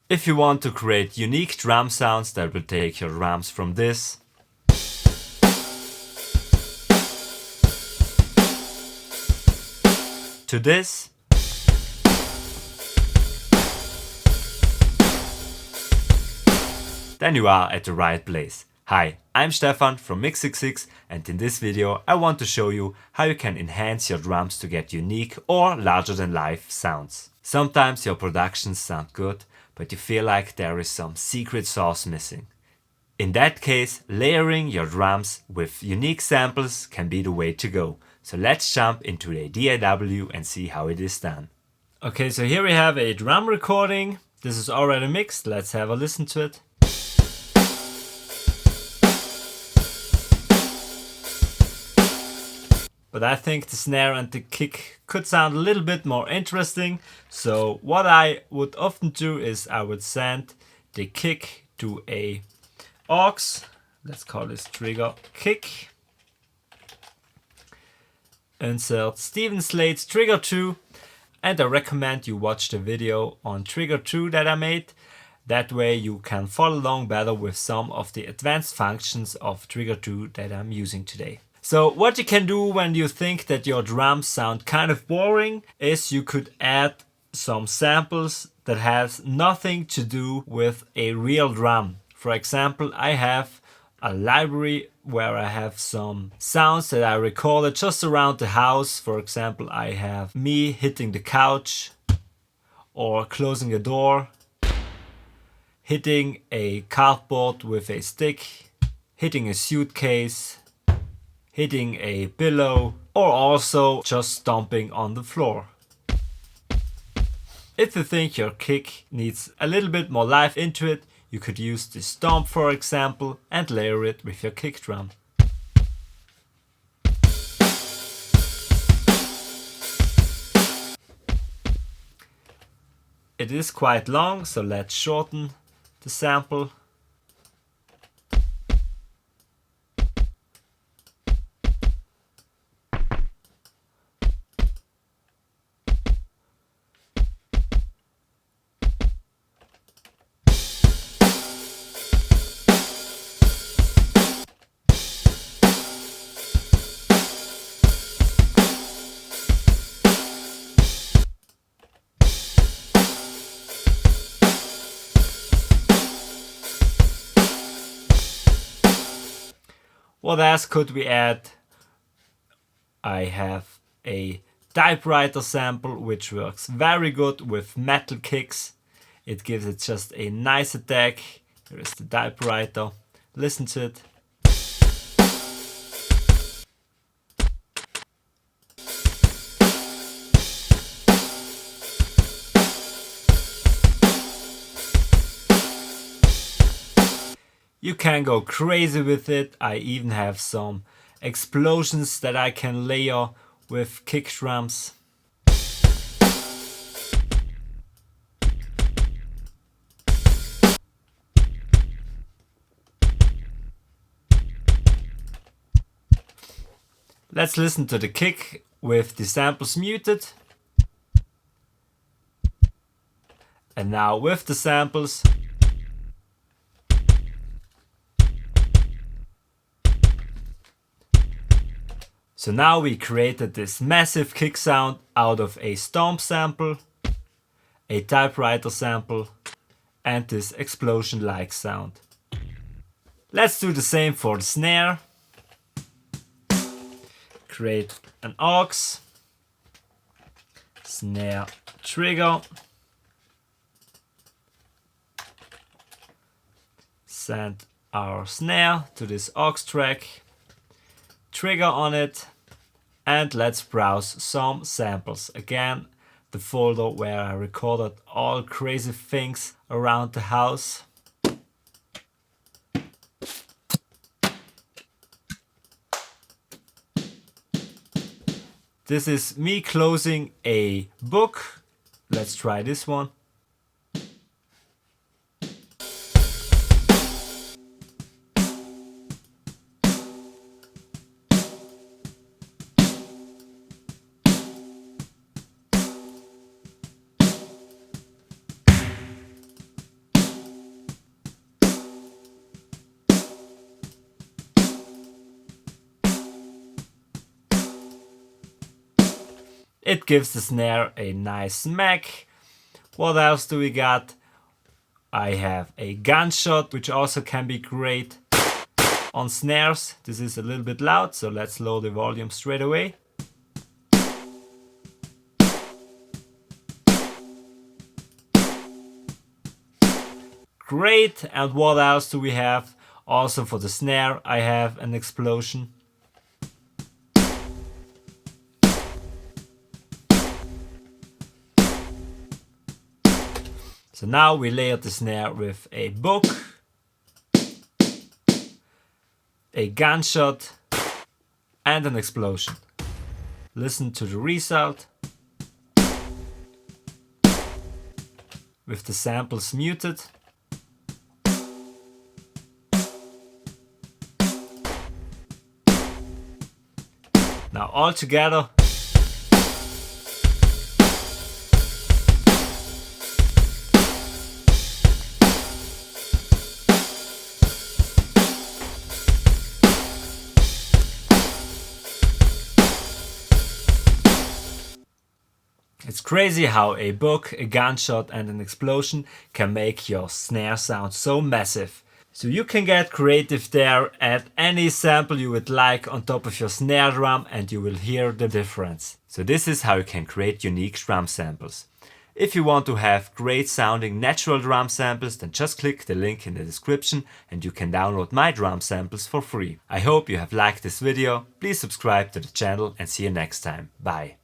If you want to create unique drum sounds that will take your drums from this to this, then you are at the right place. Hi, I'm Stefan from Mix66, and in this video I want to show you how you can enhance your drums to get unique or larger than life sounds. Sometimes your productions sound good, but you feel like there is some secret sauce missing. In that case, layering your drums with unique samples can be the way to go. So let's jump into the DAW and see how it is done. Okay, so here we have a drum recording. This is already mixed. Let's have a listen to it. But I think the snare and the kick could sound a little bit more interesting. So what I would often do is I would send the kick to a aux. Let's call this trigger kick. Insert Steven Slate's Trigger 2. And I recommend you watch the video on Trigger 2 that I made. That way you can follow along better with some of the advanced functions of Trigger 2 that I'm using today. So what you can do when you think that your drums sound kind of boring is you could add some samples that has nothing to do with a real drum. For example, I have a library where I have some sounds that I recorded just around the house. For example, I have me hitting the couch or closing a door, hitting a cardboard with a stick, hitting a suitcase, hitting a pillow, or also just stomping on the floor. If you think your kick needs a little bit more life into it, you could use the stomp, for example, and layer it with your kick drum. It is quite long, so let's shorten the sample. What else could we add? I have a typewriter sample which works very good with metal kicks. It gives it just a nice attack. Here is the typewriter. Listen to it. You can go crazy with it. I even have some explosions that I can layer with kick drums. Let's listen to the kick with the samples muted. And now with the samples. So now we created this massive kick sound out of a stomp sample, a typewriter sample, and this explosion-like sound. Let's do the same for the snare. Create an aux, snare trigger, send our snare to this aux track, trigger on it, and let's browse some samples. Again, the folder where I recorded all crazy things around the house. This is me closing a book. Let's try this one. It gives the snare a nice smack. What else do we got? I have a gunshot, which also can be great on snares. This is a little bit loud, so let's lower the volume straight away. Great, and what else do we have? Also for the snare, I have an explosion. So now we layered the snare with a book, a gunshot, and an explosion. Listen to the result. With the samples muted. Now all together. It's crazy how a book, a gunshot and an explosion can make your snare sound so massive. So you can get creative there, add any sample you would like on top of your snare drum and you will hear the difference. So this is how you can create unique drum samples. If you want to have great sounding natural drum samples, then just click the link in the description and you can download my drum samples for free. I hope you have liked this video. Please subscribe to the channel and see you next time. Bye.